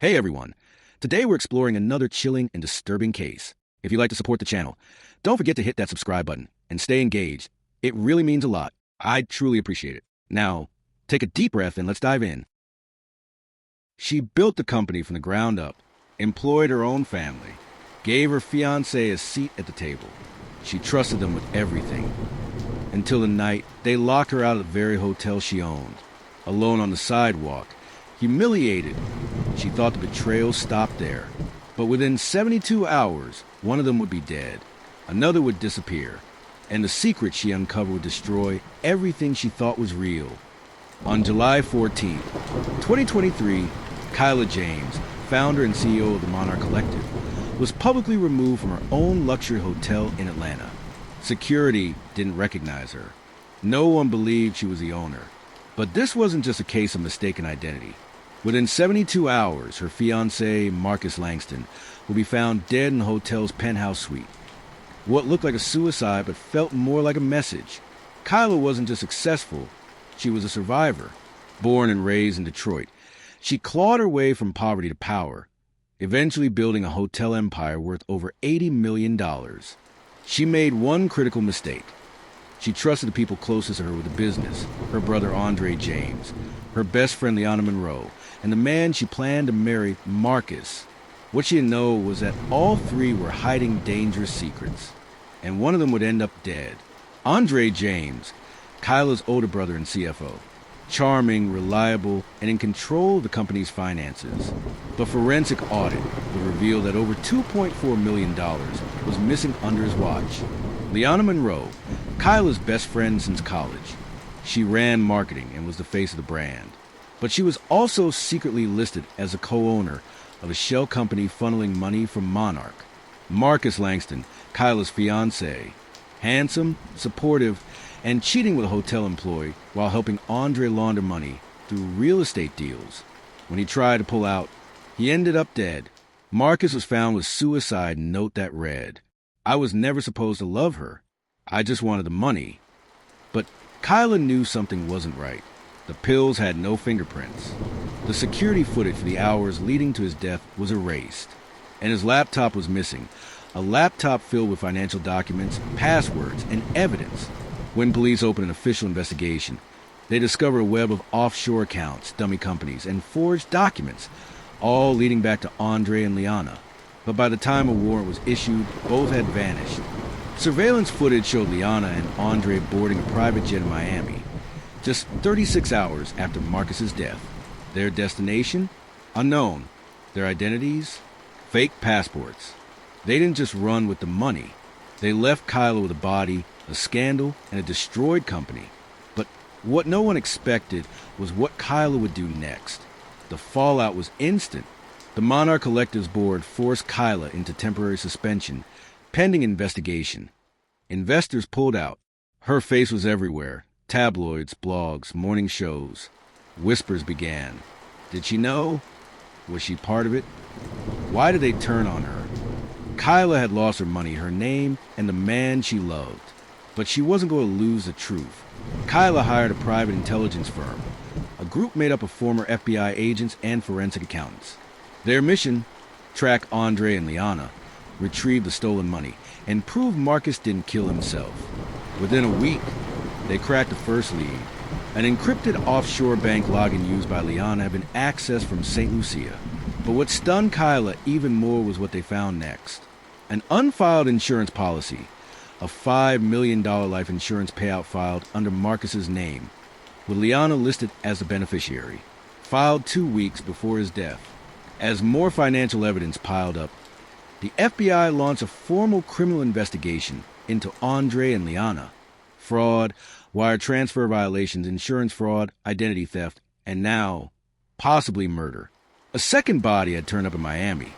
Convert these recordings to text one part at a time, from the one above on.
Hey everyone! Today we're exploring another chilling and disturbing case. If you'd like to support the channel, don't forget to hit that subscribe button and stay engaged. It really means a lot. I truly appreciate it. Now, take a deep breath and let's dive in. She built the company from the ground up, employed her own family, gave her fiancé a seat at the table. She trusted them with everything. Until the night they locked her out of the very hotel she owned, alone on the sidewalk. Humiliated, she thought the betrayal stopped there. But within 72 hours, one of them would be dead, another would disappear, and the secret she uncovered would destroy everything she thought was real. On July 14, 2023, Kyla James, founder and CEO of the Monarch Collective, was publicly removed from her own luxury hotel in Atlanta. Security didn't recognize her. No one believed she was the owner. But this wasn't just a case of mistaken identity. Within 72 hours, her fiancé, Marcus Langston, will be found dead in the hotel's penthouse suite. What looked like a suicide but felt more like a message. Kyla wasn't just successful, she was a survivor. Born and raised in Detroit, she clawed her way from poverty to power, eventually building a hotel empire worth over $80 million. She made one critical mistake. She trusted the people closest to her with the business, her brother Andre James, her best friend Liana Monroe, and the man she planned to marry, Marcus. What she didn't know was that all three were hiding dangerous secrets, and one of them would end up dead. Andre James, Kyla's older brother and CFO, charming, reliable, and in control of the company's finances. The forensic audit would reveal that over $2.4 million was missing under his watch. Liana Monroe, Kyla's best friend since college. She ran marketing and was the face of the brand. But she was also secretly listed as a co-owner of a shell company funneling money from Monarch. Marcus Langston, Kyla's fiancé, handsome, supportive, and cheating with a hotel employee while helping Andre launder money through real estate deals. When he tried to pull out, he ended up dead. Marcus was found with suicide note that read, "I was never supposed to love her. I just wanted the money." But Kyla knew something wasn't right. The pills had no fingerprints. The security footage for the hours leading to his death was erased. And his laptop was missing. A laptop filled with financial documents, passwords, and evidence. When police opened an official investigation, they discovered a web of offshore accounts, dummy companies, and forged documents, all leading back to Andre and Liana. But by the time a warrant was issued, both had vanished. Surveillance footage showed Liana and Andre boarding a private jet in Miami, just 36 hours after Marcus's death. Their destination? Unknown. Their identities? Fake passports. They didn't just run with the money. They left Kyla with a body, a scandal, and a destroyed company. But what no one expected was what Kyla would do next. The fallout was instant. The Monarch Collective's board forced Kyla into temporary suspension, pending investigation. Investors pulled out. Her face was everywhere. Tabloids, blogs, morning shows. Whispers began. Did she know? Was she part of it? Why did they turn on her? Kyla had lost her money, her name, and the man she loved. But she wasn't going to lose the truth. Kyla hired a private intelligence firm, a group made up of former FBI agents and forensic accountants. Their mission? Track Andre and Liana, retrieve the stolen money, and prove Marcus didn't kill himself. Within a week, they cracked the first lead. An encrypted offshore bank login used by Liana had been accessed from St. Lucia. But what stunned Kyla even more was what they found next. An unfiled insurance policy, a $5 million life insurance payout filed under Marcus's name, with Liana listed as the beneficiary, filed 2 weeks before his death. As more financial evidence piled up, the FBI launched a formal criminal investigation into Andre and Liana. Fraud, wire transfer violations, insurance fraud, identity theft, and now, possibly murder. A second body had turned up in Miami.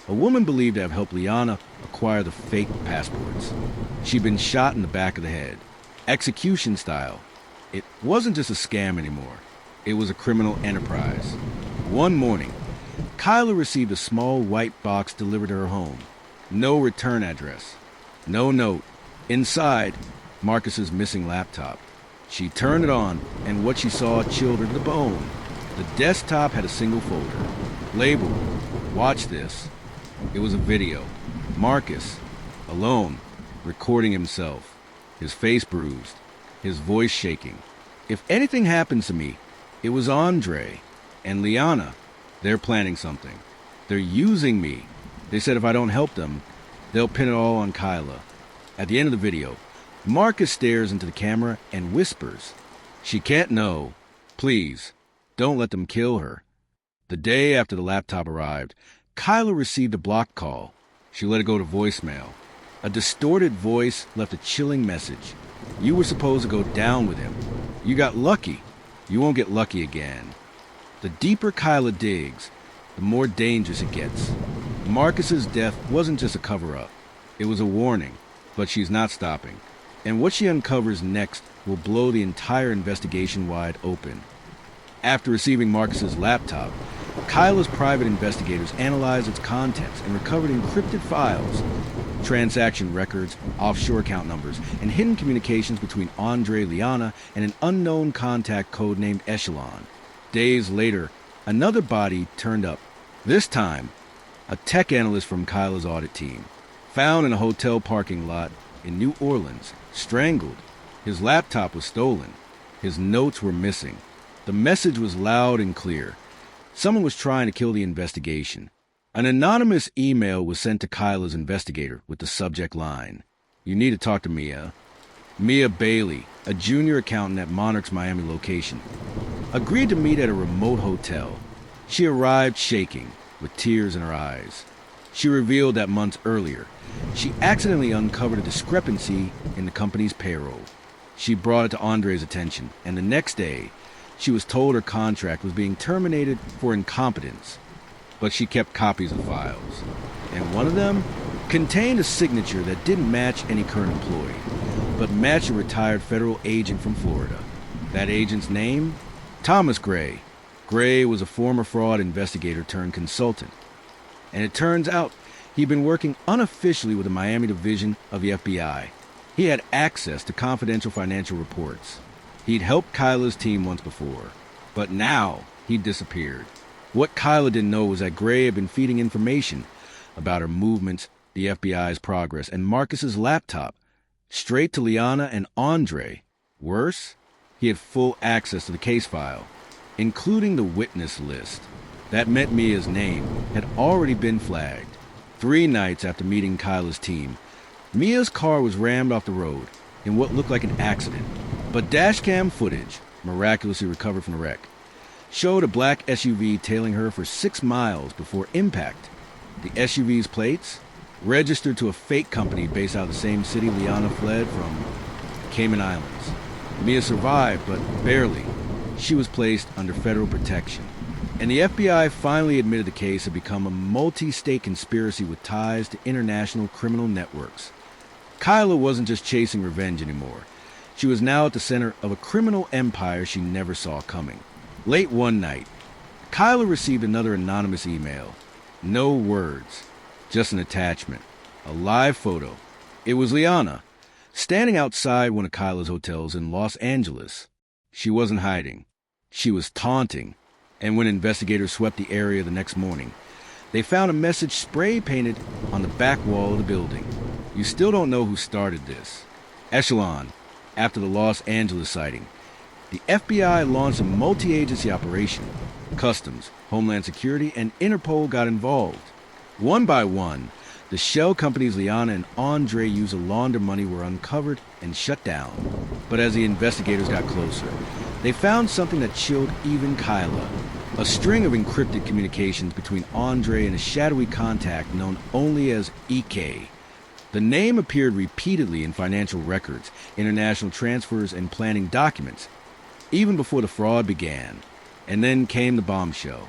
A woman believed to have helped Liana acquire the fake passports. She'd been shot in the back of the head, execution style. It wasn't just a scam anymore. It was a criminal enterprise. One morning, Kyla received a small white box delivered to her home. No return address. No note. Inside, Marcus's missing laptop. She turned it on, and what she saw chilled her to the bone. The desktop had a single folder, Labeled, "Watch this." It was a video. Marcus, alone, recording himself, his face bruised, his voice shaking. If anything happens to me, it was Andre and Liana. They're planning something. They're using me. They said if I don't help them, they'll pin it all on Kyla. At the end of the video, Marcus stares into the camera and whispers, "She can't know. Please, don't let them kill her." The day after the laptop arrived, Kyla received a blocked call. She let it go to voicemail. A distorted voice left a chilling message. "You were supposed to go down with him. You got lucky. You won't get lucky again." The deeper Kyla digs, the more dangerous it gets. Marcus's death wasn't just a cover-up. It was a warning, but she's not stopping. And what she uncovers next will blow the entire investigation wide open. After receiving Marcus's laptop, Kyla's private investigators analyzed its contents and recovered encrypted files, transaction records, offshore account numbers, and hidden communications between Andre Liana and an unknown contact codenamed Echelon. Days later, another body turned up. This time, a tech analyst from Kyla's audit team, found in a hotel parking lot in New Orleans, strangled. His laptop was stolen. His notes were missing. The message was loud and clear. Someone was trying to kill the investigation. An anonymous email was sent to Kyla's investigator with the subject line, "You need to talk to Mia." Mia Bailey, a junior accountant at Monarch's Miami location, agreed to meet at a remote hotel. She arrived shaking, with tears in her eyes. She revealed that months earlier, she accidentally uncovered a discrepancy in the company's payroll. She brought it to Andre's attention, and the next day, she was told her contract was being terminated for incompetence. But she kept copies of files, and one of them contained a signature that didn't match any current employee, but matched a retired federal agent from Florida. That agent's name? Thomas Gray. Gray was a former fraud investigator turned consultant. And it turns out he'd been working unofficially with the Miami division of the FBI. He had access to confidential financial reports. He'd helped Kyla's team once before, but now he'd disappeared. What Kyla didn't know was that Gray had been feeding information about her movements, the FBI's progress, and Marcus's laptop straight to Liana and Andre. Worse, he had full access to the case file, including the witness list. That meant Mia's name had already been flagged. 3 nights after meeting Kyla's team, Mia's car was rammed off the road in what looked like an accident, but dashcam footage, miraculously recovered from the wreck, showed a black SUV tailing her for 6 miles before impact. The SUV's plates registered to a fake company based out of the same city Liana fled from, Cayman Islands. Mia survived, but barely. She was placed under federal protection. And the FBI finally admitted the case had become a multi-state conspiracy with ties to international criminal networks. Kyla wasn't just chasing revenge anymore. She was now at the center of a criminal empire she never saw coming. Late one night, Kyla received another anonymous email. No words, just an attachment, a live photo. It was Liana, standing outside one of Kyla's hotels in Los Angeles. She wasn't hiding. She was taunting. And when investigators swept the area the next morning, they found a message spray-painted on the back wall of the building. You still don't know who started this. Echelon, after the Los Angeles sighting, the FBI launched a multi-agency operation. Customs, Homeland Security, and Interpol got involved. One by one, the shell companies Liana and Andre used to launder money were uncovered and shut down. But as the investigators got closer, they found something that chilled even Kyla. A string of encrypted communications between Andre and a shadowy contact known only as EK. The name appeared repeatedly in financial records, international transfers, and planning documents, even before the fraud began. And then came the bombshell.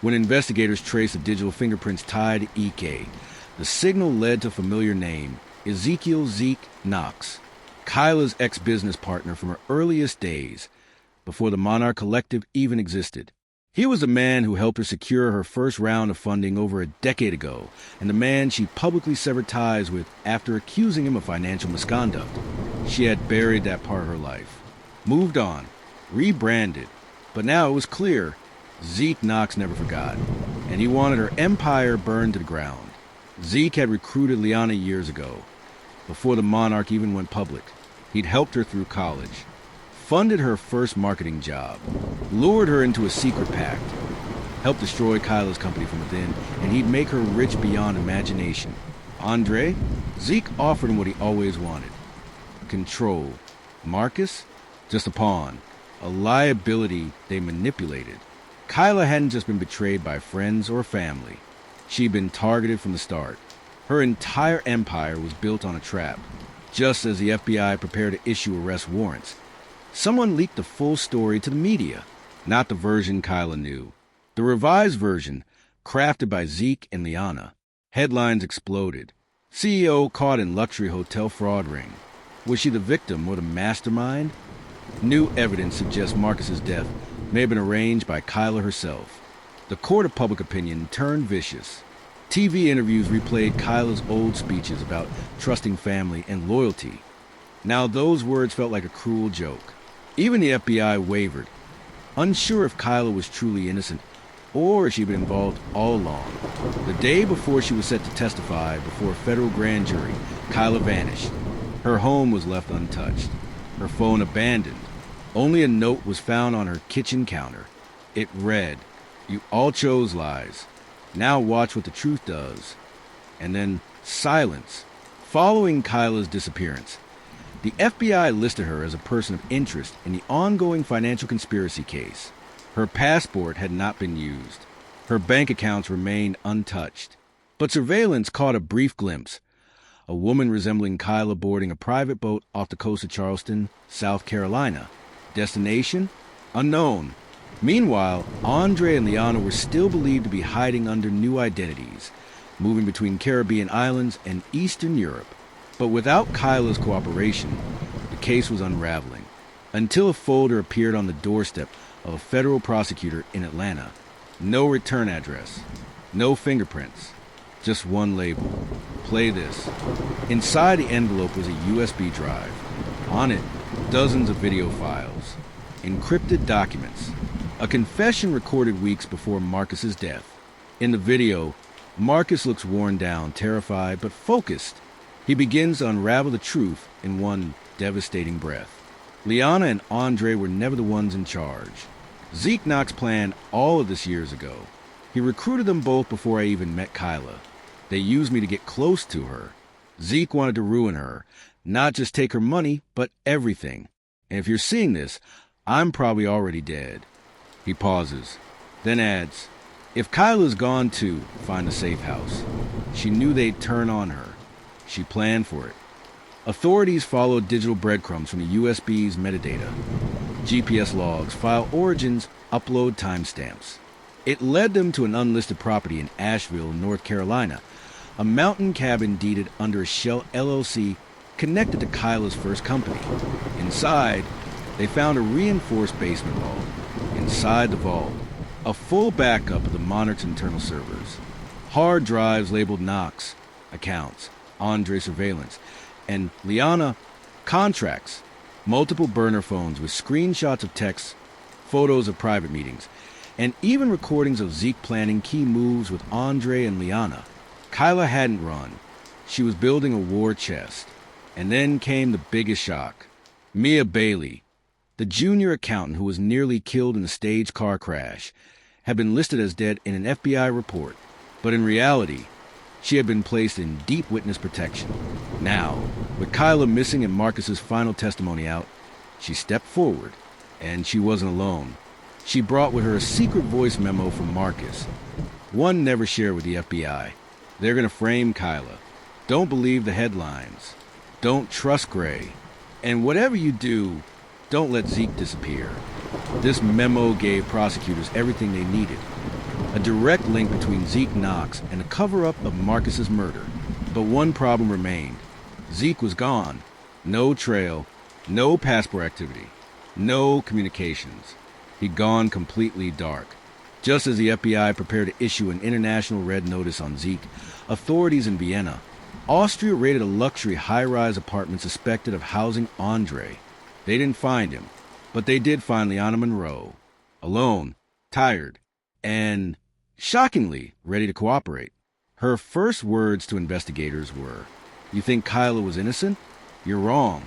When investigators traced the digital fingerprints tied to EK, the signal led to a familiar name, Zeke Knox, Kyla's ex-business partner from her earliest days, before the Monarch Collective even existed. He was the man who helped her secure her first round of funding over a decade ago, and the man she publicly severed ties with after accusing him of financial misconduct. She had buried that part of her life, moved on, rebranded, but now it was clear Zeke Knox never forgot. and he wanted her empire burned to the ground. Zeke had recruited Liana years ago, before the Monarch even went public. He'd helped her through college, funded her first marketing job, lured her into a secret pact, helped destroy Kyla's company from within, and he'd make her rich beyond imagination. Andre? Zeke offered him what he always wanted. Control. Marcus? Just a pawn. A liability they manipulated. Kyla hadn't just been betrayed by friends or family. She'd been targeted from the start. Her entire empire was built on a trap. Just as the FBI prepared to issue arrest warrants, someone leaked the full story to the media. Not the version Kyla knew. The revised version, crafted by Zeke and Liana. Headlines exploded. CEO caught in luxury hotel fraud ring. Was she the victim or the mastermind? New evidence suggests Marcus's death may have been arranged by Kyla herself. The court of public opinion turned vicious. TV interviews replayed Kyla's old speeches about trusting family and loyalty. Now those words felt like a cruel joke. Even the FBI wavered, unsure if Kyla was truly innocent or if she'd been involved all along. The day before she was set to testify before a federal grand jury, Kyla vanished. Her home was left untouched, her phone abandoned. Only a note was found on her kitchen counter. It read, "You all chose lies. Now watch what the truth does." And then silence. Following Kyla's disappearance, the FBI listed her as a person of interest in the ongoing financial conspiracy case. Her passport had not been used. Her bank accounts remained untouched. But surveillance caught a brief glimpse. A woman resembling Kyla boarding a private boat off the coast of Charleston, South Carolina. Destination? Unknown. Meanwhile, Andre and Liana were still believed to be hiding under new identities, moving between Caribbean islands and Eastern Europe. But without Kyla's cooperation, the case was unraveling, until a folder appeared on the doorstep of a federal prosecutor in Atlanta. No return address, no fingerprints, just one label. Play this. Inside the envelope was a USB drive. On it, dozens of video files, encrypted documents, a confession recorded weeks before Marcus's death. In the video, Marcus looks worn down, terrified, but focused. He begins to unravel the truth in one devastating breath. Liana and Andre were never the ones in charge. Zeke Knox planned all of this years ago. He recruited them both before I even met Kyla. They used me to get close to her. Zeke wanted to ruin her, not just take her money, but everything. And if you're seeing this, I'm probably already dead. He pauses, then adds, if Kyla's gone too, find a safe house. She knew they'd turn on her. She planned for it. Authorities followed digital breadcrumbs from the USB's metadata. GPS logs, file origins, upload timestamps. It led them to an unlisted property in Asheville, North Carolina, a mountain cabin deeded under a Shell LLC connected to Kyla's first company. Inside, they found a reinforced basement vault. Inside the vault, a full backup of the Monarch's internal servers. Hard drives labeled Knox, accounts, Andre surveillance, and Liana, contracts. Multiple burner phones with screenshots of texts, photos of private meetings, and even recordings of Zeke planning key moves with Andre and Liana. Kyla hadn't run. She was building a war chest. And then came the biggest shock. Mia Bailey, the junior accountant who was nearly killed in a staged car crash, had been listed as dead in an FBI report. But in reality, she had been placed in deep witness protection. Now, with Kyla missing and Marcus's final testimony out, she stepped forward, and she wasn't alone. She brought with her a secret voice memo from Marcus, one never shared with the FBI. They're going to frame Kyla. Don't believe the headlines. Don't trust Gray. And whatever you do, don't let Zeke disappear. This memo gave prosecutors everything they needed. A direct link between Zeke Knox and a cover-up of Marcus's murder. But one problem remained. Zeke was gone. No trail, no passport activity, no communications. He'd gone completely dark. Just as the FBI prepared to issue an international red notice on Zeke, authorities in Vienna, Austria raided a luxury high-rise apartment suspected of housing Andre. They didn't find him, but they did find Liana Monroe, alone, tired, and shockingly ready to cooperate. Her first words to investigators were, "You think Kyla was innocent? You're wrong.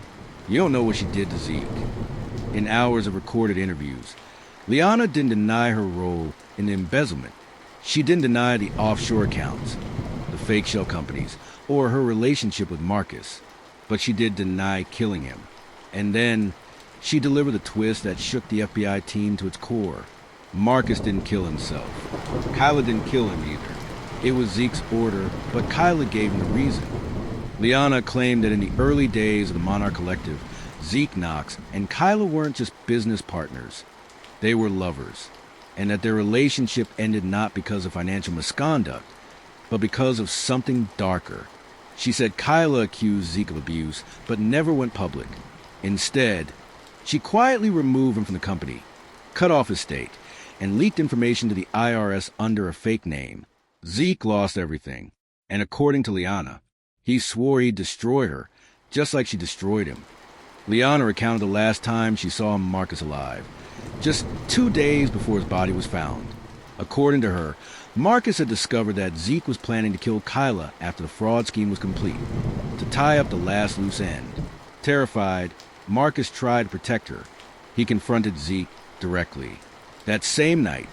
You don't know what she did to Zeke." In hours of recorded interviews, Liana didn't deny her role in the embezzlement. She didn't deny the offshore accounts, the fake shell companies, or her relationship with Marcus. But she did deny killing him. And then she delivered a twist that shook the FBI team to its core. Marcus didn't kill himself. Kyla didn't kill him either. It was Zeke's order, but Kyla gave him the reason. Liana claimed that in the early days of the Monarch Collective, Zeke Knox and Kyla weren't just business partners. They were lovers, and that their relationship ended not because of financial misconduct, but because of something darker. She said Kyla accused Zeke of abuse, but never went public. Instead, she quietly removed him from the company, cut off his stake, and leaked information to the IRS under a fake name. Zeke lost everything, and according to Liana, he swore he'd destroy her, just like she destroyed him. Liana recounted the last time she saw Marcus alive, just 2 days before his body was found. According to her, Marcus had discovered that Zeke was planning to kill Kyla after the fraud scheme was complete, to tie up the last loose end. Terrified, Marcus tried to protect her. He confronted Zeke directly. That same night,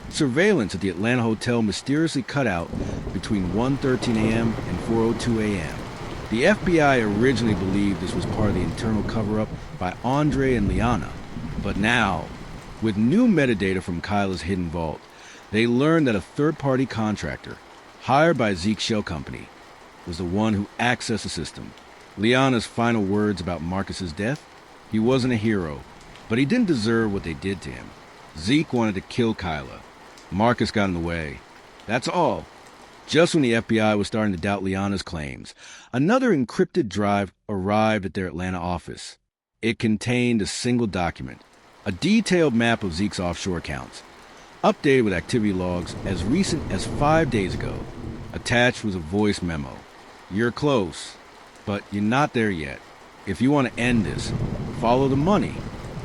surveillance at the Atlanta hotel mysteriously cut out between 1:13 a.m. and 4:02 a.m. The FBI originally believed this was part of the internal cover-up by Andre and Liana, but now, with new metadata from Kyla's hidden vault, they learned that a third-party contractor, hired by Zeke's shell company, was the one who accessed the system. Liana's final words about Marcus's death? He wasn't a hero, but he didn't deserve what they did to him. Zeke wanted to kill Kyla. Marcus got in the way. That's all. Just when the FBI was starting to doubt Liana's claims, another encrypted drive arrived at their Atlanta office. It contained a single document, a detailed map of Zeke's offshore accounts, updated with activity logs as recent as 5 days ago. Attached was a voice memo. "You're close, but you're not there yet. If you want to end this, follow the money.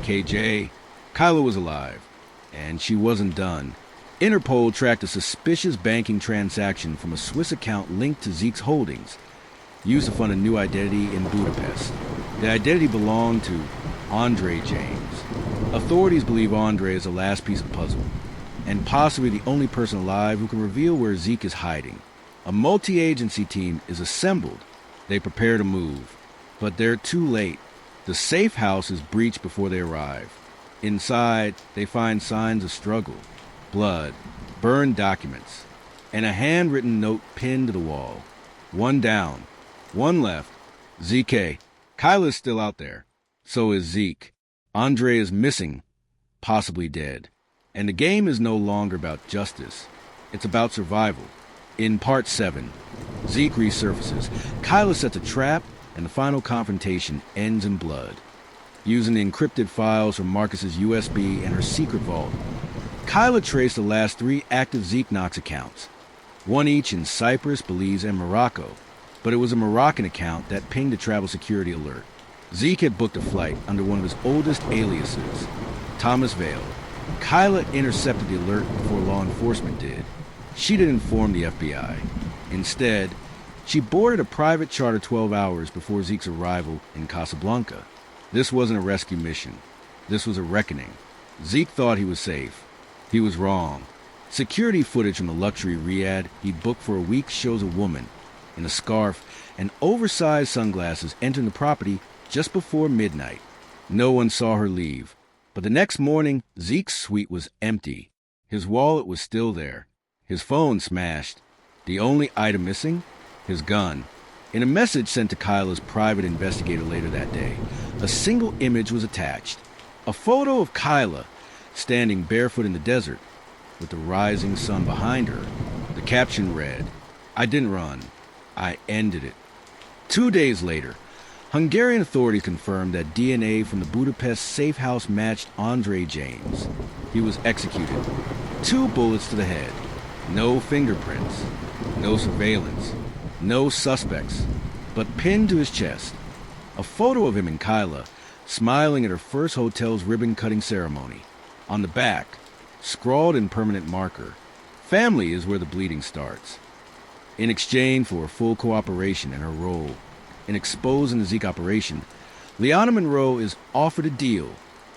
KJ." Kyla was alive, and she wasn't done. Interpol tracked a suspicious banking transaction from a Swiss account linked to Zeke's holdings, used to fund a new identity in Budapest. The identity belonged to Andre James. Authorities believe Andre is the last piece of the puzzle, and possibly the only person alive who can reveal where Zeke is hiding. A multi-agency team is assembled. They prepare to move, but they're too late. The safe house is breached before they arrive. Inside, they find signs of struggle. Blood, burned documents, and a handwritten note pinned to the wall. One down, one left. ZK. Kyla's still out there. So is Zeke. Andre is missing, possibly dead. And the game is no longer about justice. It's about survival. In Part 7, Zeke resurfaces. Kyla sets a trap, and the final confrontation ends in blood. Using the encrypted files from Marcus's USB and her secret vault, Kyla traced the last 3 active Zeke Knox accounts, one each in Cyprus, Belize, and Morocco, but it was a Moroccan account that pinged a travel security alert. Zeke had booked a flight under one of his oldest aliases, Thomas Vale. Kyla intercepted the alert before law enforcement did. She didn't inform the FBI. Instead, she boarded a private charter 12 hours before Zeke's arrival in Casablanca. This wasn't a rescue mission. This was a reckoning. Zeke thought he was safe. He was wrong. Security footage from the luxury riad he booked for a week shows a woman in a scarf and oversized sunglasses entering the property just before midnight. No one saw her leave. But the next morning, Zeke's suite was empty. His wallet was still there. His phone smashed. The only item missing? His gun. In a message sent to Kyla's private investigator later that day, a single image was attached. A photo of Kyla standing barefoot in the desert with the rising sun behind her. The caption read, "I didn't run. I ended it." 2 days later, Hungarian authorities confirmed that DNA from the Budapest safe house matched Andre James. He was executed. 2 bullets to the head. No fingerprints. No surveillance. No suspects. But pinned to his chest, a photo of him and Kyla smiling at her first hotel's ribbon-cutting ceremony. On the back, scrawled in permanent marker, Family is where the bleeding starts. In exchange for full cooperation in her role in exposing the Zeke operation, Liana Monroe is offered a deal: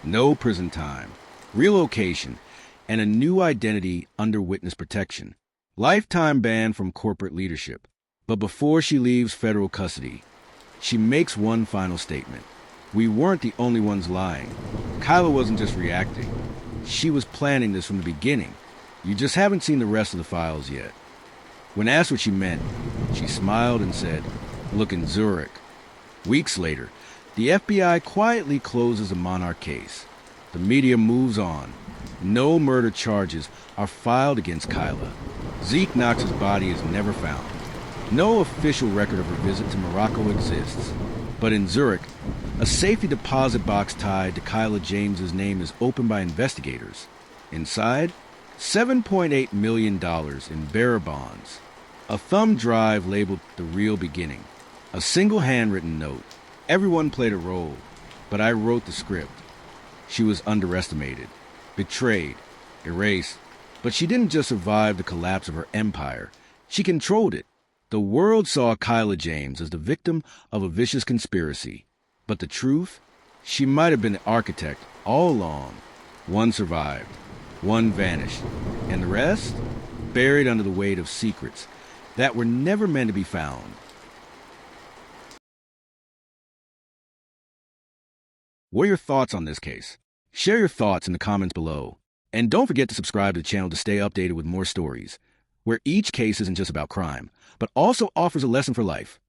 no prison time, relocation, and a new identity under witness protection. Lifetime ban from corporate leadership. But before she leaves federal custody, she makes one final statement. We weren't the only ones lying. Kyla wasn't just reacting. She was planning this from the beginning. You just haven't seen the rest of the files yet. When asked what she meant, she smiled and said, "Look in Zurich." Weeks later, the FBI quietly closes the Monarch case. The media moves on. No murder charges are filed against Kyla. Zeke Knox's body is never found. No official record of her visit to Morocco exists. But in Zurich, a safety deposit box tied to Kyla James's name is opened by investigators. Inside, $7.8 million in bearer bonds. A thumb drive labeled "The Real Beginning." A single handwritten note. Everyone played a role, but I wrote the script. She was underestimated, betrayed, erased. But she didn't just survive the collapse of her empire. She controlled it. The world saw Kyla James as the victim of a vicious conspiracy. But the truth? She might have been the architect all along. One survived. One vanished. And the rest? Buried under the weight of secrets that were never meant to be found. What are your thoughts on this case? Share your thoughts in the comments below. And don't forget to subscribe to the channel to stay updated with more stories, where each case isn't just about crime, but also offers a lesson for life.